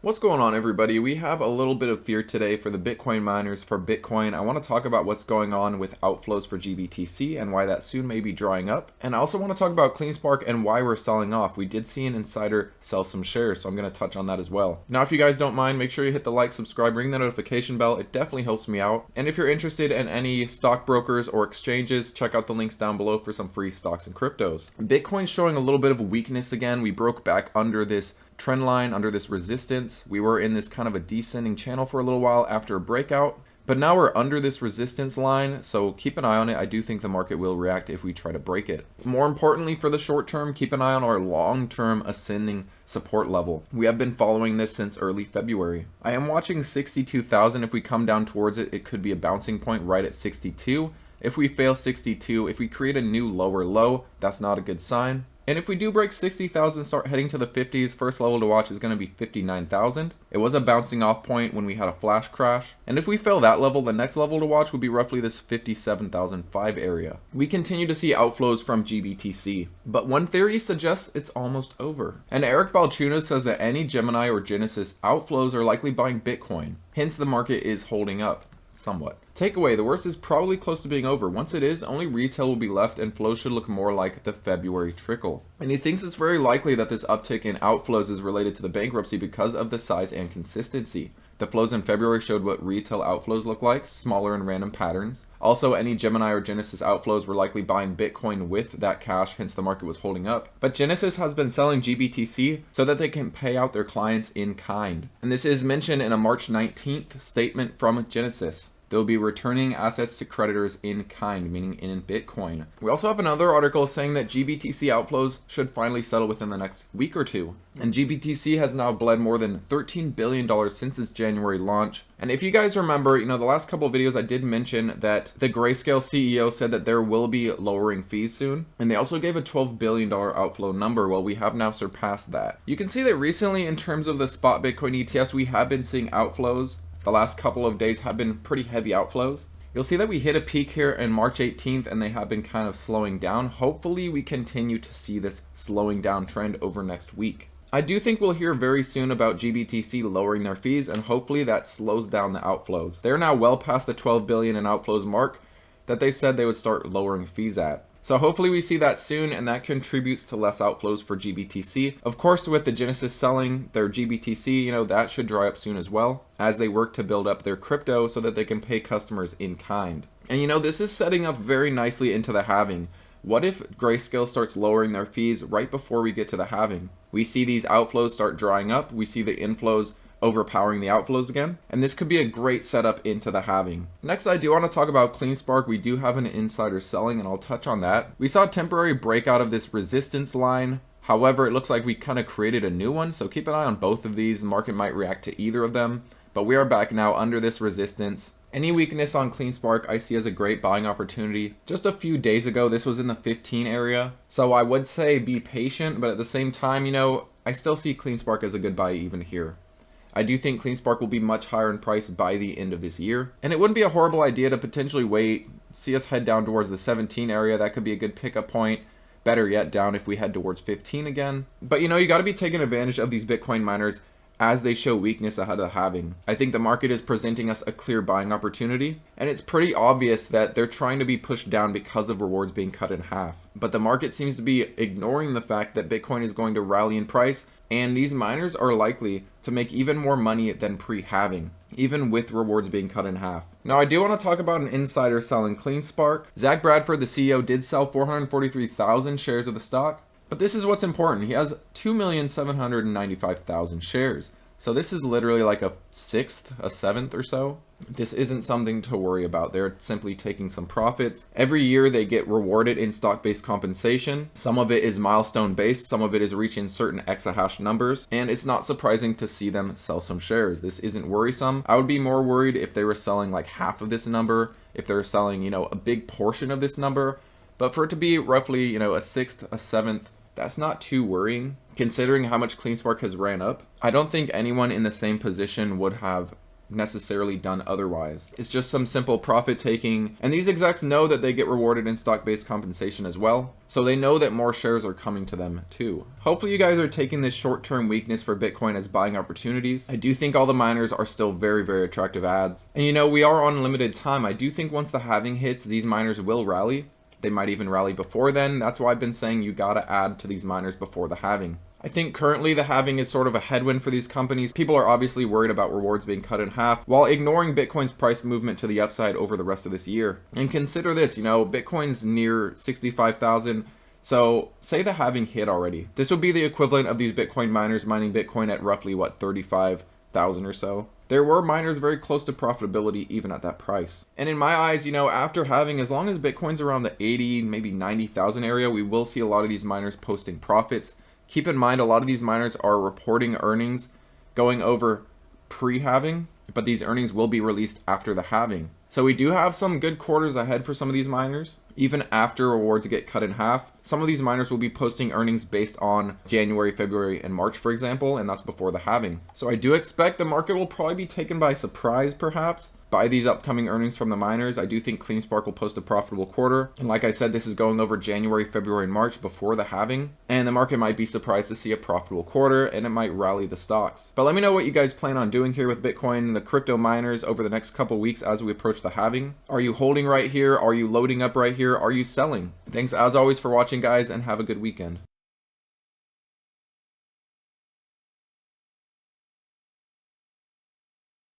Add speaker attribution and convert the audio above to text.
Speaker 1: What's going on, everybody? We have a little bit of fear today for the Bitcoin miners for Bitcoin. I want to talk about what's going on with outflows for GBTC and why that soon may be drying up. And I also want to talk about CleanSpark and why we're selling off. We did see an insider sell some shares, so I'm going to touch on that as well. Now, if you guys don't mind, make sure you hit the like, subscribe, ring the notification bell. It definitely helps me out. And if you're interested in any stockbrokers or exchanges, check out the links down below for some free stocks and cryptos. Bitcoin's showing a little bit of weakness again. We broke back under this trend line, under this resistance. We were in this kind of a descending channel for a little while after a breakout, but now we're under this resistance line, so keep an eye on it. I do think the market will react if we try to break it. More importantly, for the short term, keep an eye on our long-term ascending support level. We have been following this since early February. I am watching 62,000. If we come down towards it, it could be a bouncing point right at 62. If we fail 62, if we create a new lower low, that's not a good sign. And if we do break 60,000, start heading to the 50s, first level to watch is going to be 59,000. It was a bouncing off point when we had a flash crash. And if we fail that level, the next level to watch would be roughly this 57,005 area. We continue to see outflows from GBTC, but one theory suggests it's almost over. And Eric Balchunas says that any Gemini or Genesis outflows are likely buying Bitcoin. Hence, the market is holding up somewhat. Takeaway, the worst is probably close to being over. Once it is, only retail will be left and flows should look more like the February trickle. And he thinks it's very likely that this uptick in outflows is related to the bankruptcy because of the size and consistency. The flows in February showed what retail outflows look like, smaller and random patterns. Also, any Gemini or Genesis outflows were likely buying Bitcoin with that cash, hence the market was holding up. But Genesis has been selling GBTC so that they can pay out their clients in kind. And this is mentioned in a March 19th statement from Genesis. They'll be returning assets to creditors in kind, meaning in Bitcoin. We also have another article saying that GBTC outflows should finally settle within the next week or two. And GBTC has now bled more than $13 billion since its January launch. And if you guys remember, the last couple of videos I did mention that the Grayscale CEO said that there will be lowering fees soon. And they also gave a $12 billion outflow number. Well, we have now surpassed that. You can see that recently in terms of the spot Bitcoin ETFs, we have been seeing outflows. The last couple of days have been pretty heavy outflows. You'll see that we hit a peak here in March 18th and they have been kind of slowing down. Hopefully we continue to see this slowing down trend over next week. I do think we'll hear very soon about GBTC lowering their fees, and hopefully that slows down the outflows. They're now well past the 12 billion in outflows mark that they said they would start lowering fees at. So hopefully we see that soon, and that contributes to less outflows for GBTC. Of course, with the Genesis selling their GBTC, that should dry up soon as well, as they work to build up their crypto so that they can pay customers in kind. And this is setting up very nicely into the halving. What if Grayscale starts lowering their fees right before we get to the halving? We see these outflows start drying up, we see the inflows overpowering the outflows again, and this could be a great setup into the halving. Next, I do want to talk about CleanSpark. We do have an insider selling, and I'll touch on that. We saw a temporary breakout of this resistance line. However, it looks like we kind of created a new one, so keep an eye on both of these. The market might react to either of them, but we are back now under this resistance. Any weakness on CleanSpark I see as a great buying opportunity. Just a few days ago, this was in the 15 area, so I would say be patient, but at the same time, I still see CleanSpark as a good buy even here. I do think CleanSpark will be much higher in price by the end of this year. And it wouldn't be a horrible idea to potentially wait, see us head down towards the 17 area. That could be a good pickup point. Better yet, down if we head towards 15 again. But you got to be taking advantage of these Bitcoin miners as they show weakness ahead of the halving. I think the market is presenting us a clear buying opportunity, and it's pretty obvious that they're trying to be pushed down because of rewards being cut in half. But the market seems to be ignoring the fact that Bitcoin is going to rally in price, and these miners are likely to make even more money than pre-halving, even with rewards being cut in half. Now, I do want to talk about an insider selling CleanSpark. Zach Bradford, the CEO, did sell 443,000 shares of the stock, but this is what's important. He has 2,795,000 shares. So this is literally like a sixth, a seventh or so. This isn't something to worry about. They're simply taking some profits. Every year they get rewarded in stock-based compensation. Some of it is milestone-based, some of it is reaching certain exahash numbers, and it's not surprising to see them sell some shares. This isn't worrisome. I would be more worried if they were selling like half of this number, if they're selling, a big portion of this number. But for it to be roughly, a sixth, a seventh, that's not too worrying, considering how much CleanSpark has ran up. I don't think anyone in the same position would have necessarily done otherwise. It's just some simple profit taking, and these execs know that they get rewarded in stock-based compensation as well, so they know that more shares are coming to them too. Hopefully you guys are taking this short-term weakness for Bitcoin as buying opportunities. I do think all the miners are still very, very attractive adds. And you know, we are on limited time. I do think once the halving hits, these miners will rally. They might even rally before then. That's why I've been saying you gotta add to these miners before the halving. I think currently the halving is sort of a headwind for these companies. People are obviously worried about rewards being cut in half while ignoring Bitcoin's price movement to the upside over the rest of this year. And consider this, you know, Bitcoin's near 65,000. So say the halving hit already. This would be the equivalent of these Bitcoin miners mining Bitcoin at roughly, what, 35,000 or so. There were miners very close to profitability even at that price. And in my eyes, you know, after halving, as long as Bitcoin's around the 80, maybe 90,000 area, we will see a lot of these miners posting profits. Keep in mind, a lot of these miners are reporting earnings going over pre-halving, but these earnings will be released after the halving. So we do have some good quarters ahead for some of these miners. Even after rewards get cut in half, some of these miners will be posting earnings based on January, February, and March, for example, and that's before the halving. So I do expect the market will probably be taken by surprise, perhaps, by these upcoming earnings from the miners. I do think CleanSpark will post a profitable quarter. And like I said, this is going over January, February, and March before the halving. And the market might be surprised to see a profitable quarter, and it might rally the stocks. But let me know what you guys plan on doing here with Bitcoin and the crypto miners over the next couple weeks as we approach the halving. Are you holding right here? Are you loading up right here? Are you selling? Thanks as always for watching, guys, and have a good weekend.